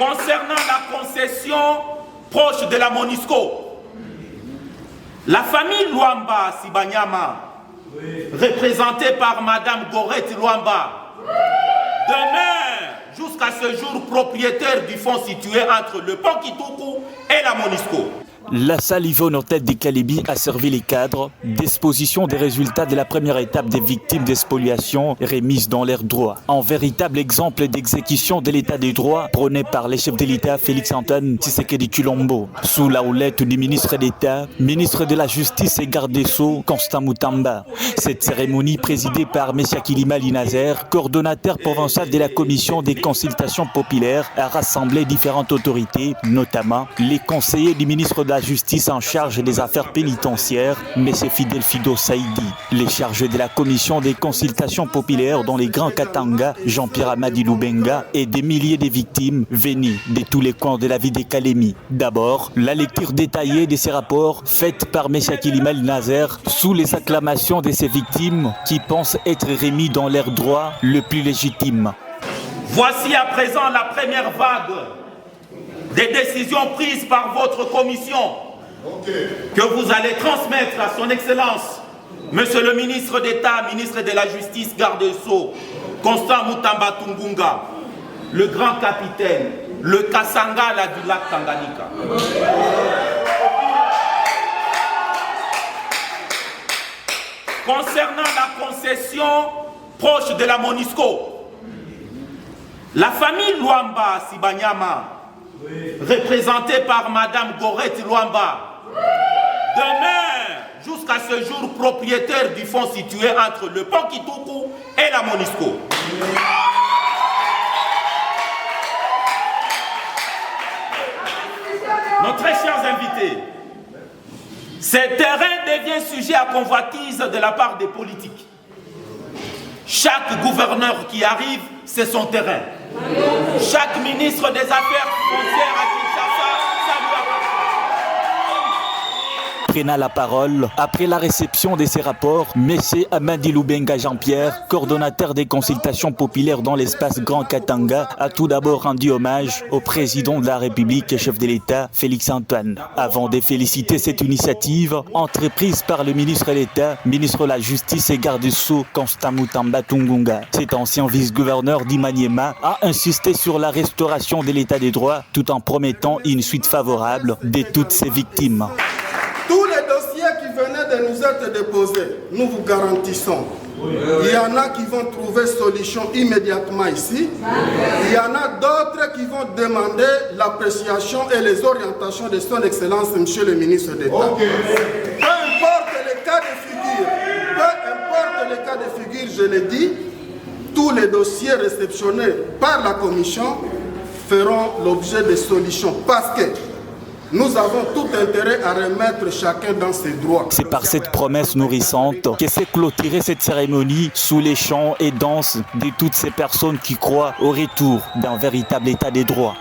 Concernant la concession proche de la MONUSCO, la famille Luamba Sibanyama, représentée par Madame Gorette Luamba, demeure jusqu'à ce jour propriétaire du fonds situé entre le pont Kitoukou et la MONUSCO. La salle Yvonne Ortette de Kalébi a servi les cadres d'exposition des résultats de la première étape des victimes des spoliations remises dans leurs droits. Un véritable exemple d'exécution de l'état des droits prôné par les chefs de l'État Félix-Antoine Tshisekedi Tshilombo. Sous la houlette du ministre d'État, ministre de la Justice et garde des Sceaux, Constant Moutamba. Cette cérémonie présidée par M. Kilima Linazer, coordonnateur provincial de la commission des consultations populaires, a rassemblé différentes autorités, notamment les conseillers du ministre de la Justice en charge des affaires pénitentiaires, M. Fidel Fido Saïdi, les chargés de la commission des consultations populaires dans les Grands Katanga, Jean-Pierre Amadi Lubenga, et des milliers de victimes venues de tous les coins de la ville de Kalémi. D'abord, la lecture détaillée de ces rapports faite par M. Kilima Linazer sous les acclamations de ces victimes qui pensent être remis dans leurs droits le plus légitime. Voici à présent la première vague des décisions prises par votre commission que vous allez transmettre à son Excellence, Monsieur le ministre d'État, ministre de la Justice, garde des Sceaux, Constant Moutamba Tungunga, le grand capitaine, le Kasangala du lac Tanganyika. Concernant la concession proche de la MONUSCO, la famille Luamba Sibanyama, représentée par Madame Gorette Luamba, demeure jusqu'à ce jour propriétaire du fonds situé entre le pont Kitoukou et la MONUSCO. Nos très chers invités, ce terrain devient sujet à convoitise de la part des politiques. Chaque gouverneur qui arrive, c'est son terrain. Chaque ministre des Affaires foncières à Kinshasa, ça lui appartient. Prenant la parole, après la réception de ces rapports, M. Amadi Lubenga Jean-Pierre, coordonnateur des consultations populaires dans l'espace Grand Katanga, a tout d'abord rendu hommage au président de la République et chef de l'État, Félix-Antoine. Avant de féliciter cette initiative, entreprise par le ministre de l'État, ministre de la Justice et garde des Sceaux, Constant Moutamba Tungunga. Cet ancien vice-gouverneur d'Imaniema a insisté sur la restauration de l'état des droits tout en promettant une suite favorable de toutes ses victimes. Tous les dossiers qui venaient de nous être déposés, nous vous garantissons. Il y en a qui vont trouver solution immédiatement ici. Il y en a d'autres qui vont demander l'appréciation et les orientations de son Excellence, Monsieur le ministre d'État. Peu importe les cas de figure, je l'ai dit, tous les dossiers réceptionnés par la commission feront l'objet de solutions parce que nous avons tout intérêt à remettre chacun dans ses droits. C'est par cette promesse nourrissante que s'est clôturée cette cérémonie sous les chants et danses de toutes ces personnes qui croient au retour d'un véritable état des droits.